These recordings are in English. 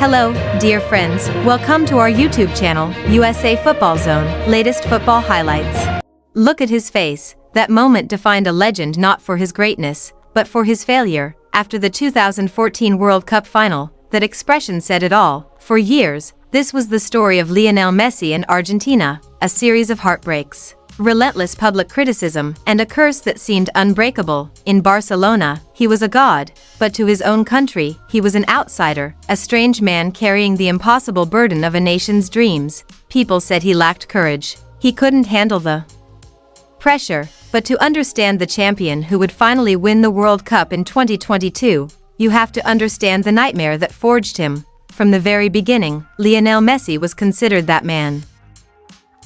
Hello, dear friends, welcome to our YouTube channel, USAFootballZone, latest football highlights. Look at his face. That moment defined a legend not for his greatness, but for his failure. After the 2014 World Cup final, that expression said it all. For years, this was the story of Lionel Messi and Argentina, a series of heartbreaks, relentless public criticism, and a curse that seemed unbreakable. In Barcelona, he was a god, but to his own country, he was an outsider, a strange man carrying the impossible burden of a nation's dreams. People said he lacked courage. He couldn't handle the pressure. But to understand the champion who would finally win the World Cup in 2022, you have to understand the nightmare that forged him. From the very beginning, Lionel Messi was considered that man.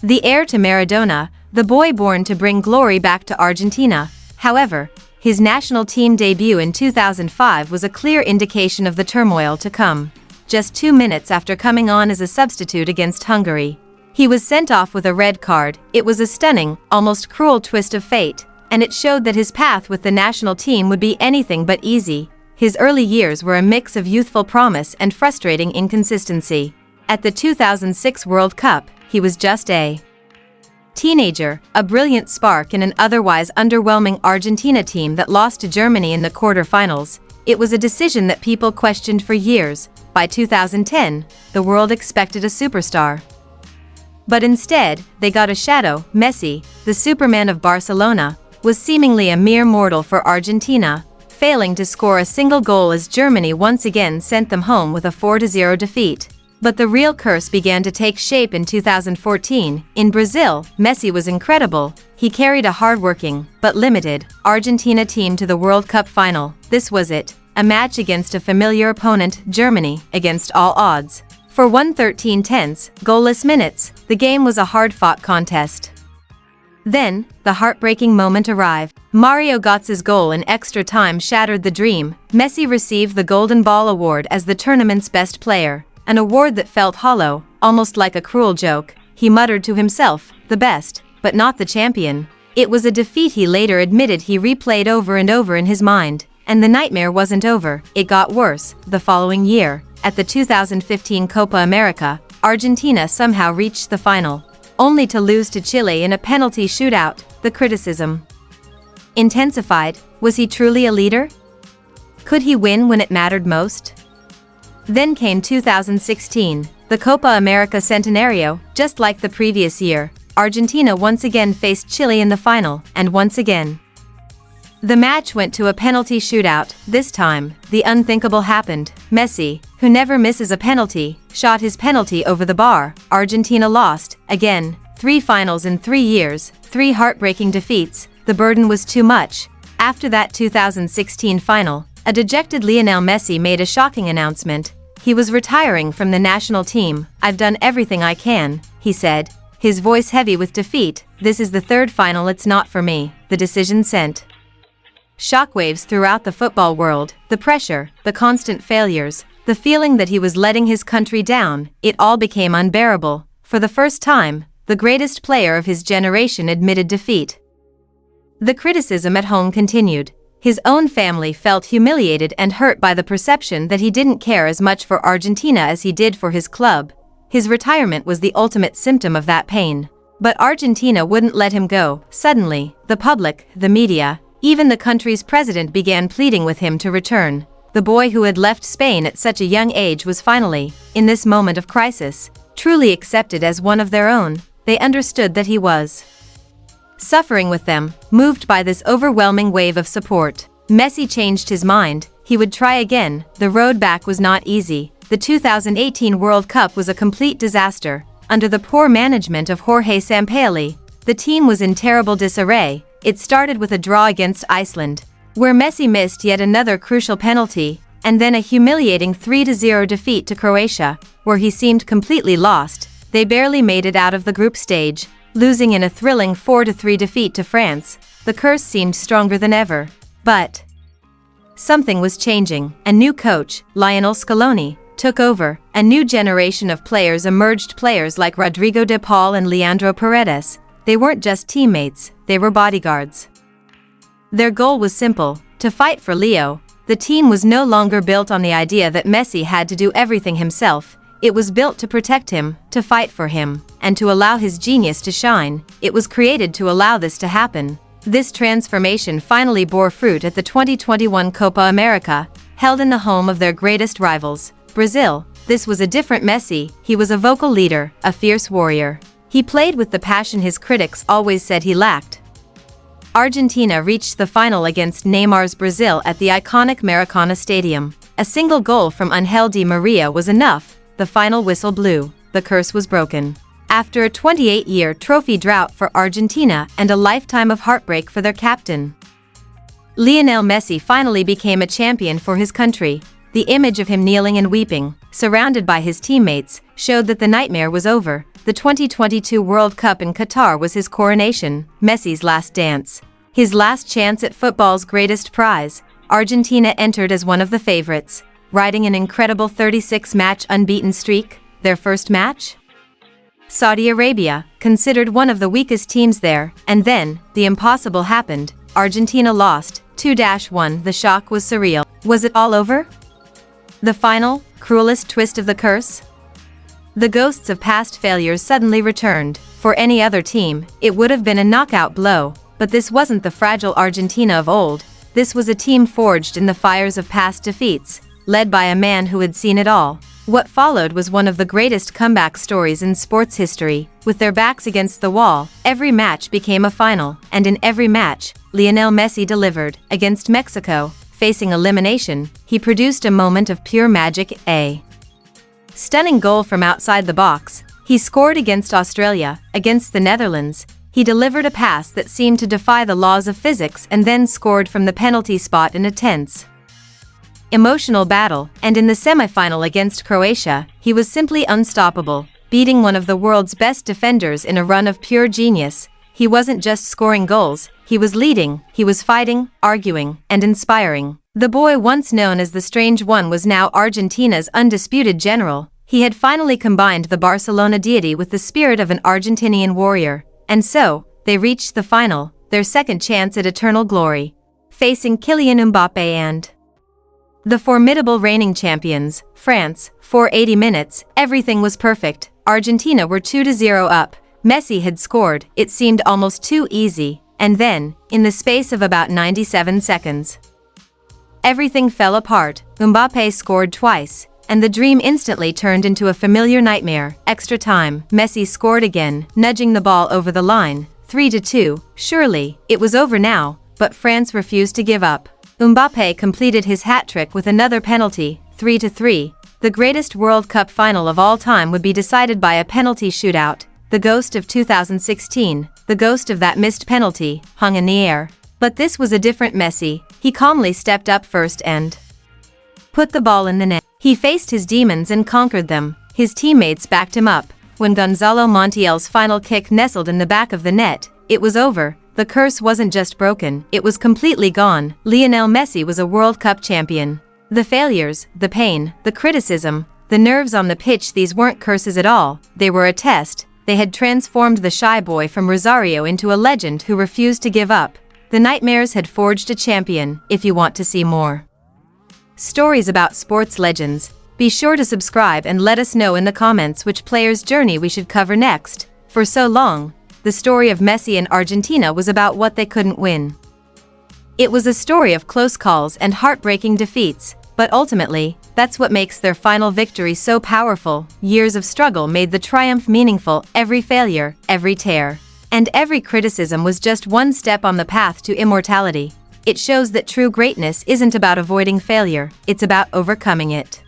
The heir to Maradona, the boy born to bring glory back to Argentina. However, his national team debut in 2005 was a clear indication of the turmoil to come. Just 2 minutes after coming on as a substitute against Hungary, he was sent off with a red card. It was a stunning, almost cruel twist of fate, and it showed that his path with the national team would be anything but easy. His early years were a mix of youthful promise and frustrating inconsistency. At the 2006 World Cup, he was just a teenager, a brilliant spark in an otherwise underwhelming Argentina team that lost to Germany in the quarter-finals. It was a decision that people questioned for years. By 2010, the world expected a superstar. But instead, they got a shadow. Messi, the Superman of Barcelona, was seemingly a mere mortal for Argentina, failing to score a single goal as Germany once again sent them home with a 4-0 defeat. But the real curse began to take shape in 2014. In Brazil, Messi was incredible. He carried a hard-working, but limited, Argentina team to the World Cup final. This was it, a match against a familiar opponent, Germany, against all odds. For 113 tense, goalless minutes, the game was a hard-fought contest. Then, the heartbreaking moment arrived. Mario Götze's goal in extra time shattered the dream. Messi received the Golden Ball award as the tournament's best player, an award that felt hollow, almost like a cruel joke. He muttered to himself, the best, but not the champion. It was a defeat he later admitted he replayed over and over in his mind. And the nightmare wasn't over. It got worse. The following year, at the 2015 Copa America, Argentina somehow reached the final, only to lose to Chile in a penalty shootout. The criticism intensified. Was he truly a leader? Could he win when it mattered most? Then came 2016, the Copa America Centenario. Just like the previous year, Argentina once again faced Chile in the final, and once again, the match went to a penalty shootout. This time, the unthinkable happened. Messi, who never misses a penalty, shot his penalty over the bar. Argentina lost, again. 3 finals in 3 years, 3 heartbreaking defeats. The burden was too much. After that 2016 final, a dejected Lionel Messi made a shocking announcement. He was retiring from the national team. "I've done everything I can," he said, his voice heavy with defeat. "This is the 3rd final, it's not for me." The decision sent shockwaves throughout the football world. The pressure, the constant failures, the feeling that he was letting his country down, it all became unbearable. For the first time, the greatest player of his generation admitted defeat. The criticism at home continued. His own family felt humiliated and hurt by the perception that he didn't care as much for Argentina as he did for his club. His retirement was the ultimate symptom of that pain. But Argentina wouldn't let him go. Suddenly, the public, the media, even the country's president began pleading with him to return. The boy who had left Spain at such a young age was finally, in this moment of crisis, truly accepted as one of their own. They understood that he was suffering with them, moved by this overwhelming wave of support. Messi changed his mind. He would try again. The road back was not easy. The 2018 World Cup was a complete disaster. Under the poor management of Jorge Sampaoli, the team was in terrible disarray. It started with a draw against Iceland, where Messi missed yet another crucial penalty, and then a humiliating 3-0 defeat to Croatia, where he seemed completely lost. They barely made it out of the group stage, losing in a thrilling 4-3 defeat to France. The curse seemed stronger than ever. But something was changing. A new coach, Lionel Scaloni, took over. A new generation of players emerged, players like Rodrigo de Paul and Leandro Paredes. They weren't just teammates, they were bodyguards. Their goal was simple, to fight for Leo, The team was no longer built on the idea that Messi had to do everything himself. It was built to protect him, to fight for him, and to allow his genius to shine. It was created to allow this to happen. This transformation finally bore fruit at the 2021 Copa America, held in the home of their greatest rivals, Brazil. This was a different Messi. He was a vocal leader, a fierce warrior. He played with the passion his critics always said he lacked. Argentina reached the final against Neymar's Brazil at the iconic Maracana Stadium. A single goal from Ángel Di María was enough. The final whistle blew. The curse was broken. After a 28-year trophy drought for Argentina and a lifetime of heartbreak for their captain, Lionel Messi finally became a champion for his country. The image of him kneeling and weeping, surrounded by his teammates, showed that the nightmare was over. The 2022 World Cup in Qatar was his coronation, Messi's last dance. His last chance at football's greatest prize. Argentina entered as one of the favorites, riding an incredible 36-match unbeaten streak. Their first match? Saudi Arabia, considered one of the weakest teams there, and then, the impossible happened. Argentina lost, 2-1. The shock was surreal. Was it all over? The final, cruelest twist of the curse? The ghosts of past failures suddenly returned. For any other team, it would have been a knockout blow, but this wasn't the fragile Argentina of old. This was a team forged in the fires of past defeats, led by a man who had seen it all. What followed was one of the greatest comeback stories in sports history. With their backs against the wall, every match became a final, and in every match, Lionel Messi delivered. Against Mexico, facing elimination, he produced a moment of pure magic. A stunning goal from outside the box. He scored against Australia. Against the Netherlands, he delivered a pass that seemed to defy the laws of physics and then scored from the penalty spot in a tense, emotional battle. And in the semi-final against Croatia, he was simply unstoppable, beating one of the world's best defenders in a run of pure genius. He wasn't just scoring goals, he was leading, he was fighting, arguing, and inspiring. The boy once known as the Strange One was now Argentina's undisputed general. He had finally combined the Barcelona deity with the spirit of an Argentinian warrior. And so, they reached the final, their second chance at eternal glory, facing Kylian Mbappé and the formidable reigning champions, France. For 80 minutes, everything was perfect. Argentina were 2-0 up. Messi had scored. It seemed almost too easy. And then, in the space of about 97 seconds, everything fell apart. Mbappé scored twice, and the dream instantly turned into a familiar nightmare. Extra time, Messi scored again, nudging the ball over the line. 3-2. Surely, it was over now, but France refused to give up. Mbappé completed his hat-trick with another penalty. 3-3. The greatest World Cup final of all time would be decided by a penalty shootout. The ghost of 2016, the ghost of that missed penalty, hung in the air. But this was a different Messi. He calmly stepped up first and put the ball in the net. He faced his demons and conquered them. His teammates backed him up. When Gonzalo Montiel's final kick nestled in the back of the net, it was over. The curse wasn't just broken, it was completely gone. Lionel Messi was a World Cup champion. The failures, the pain, the criticism, the nerves on the pitch, these weren't curses at all. They were a test. They had transformed the shy boy from Rosario into a legend who refused to give up. The nightmares had forged a champion. If you want to see more stories about sports legends, be sure to subscribe and let us know in the comments which player's journey we should cover next. For so long, the story of Messi and Argentina was about what they couldn't win. It was a story of close calls and heartbreaking defeats, but ultimately, that's what makes their final victory so powerful. Years of struggle made the triumph meaningful. Every failure, every tear, and every criticism was just one step on the path to immortality. It shows that true greatness isn't about avoiding failure, it's about overcoming it.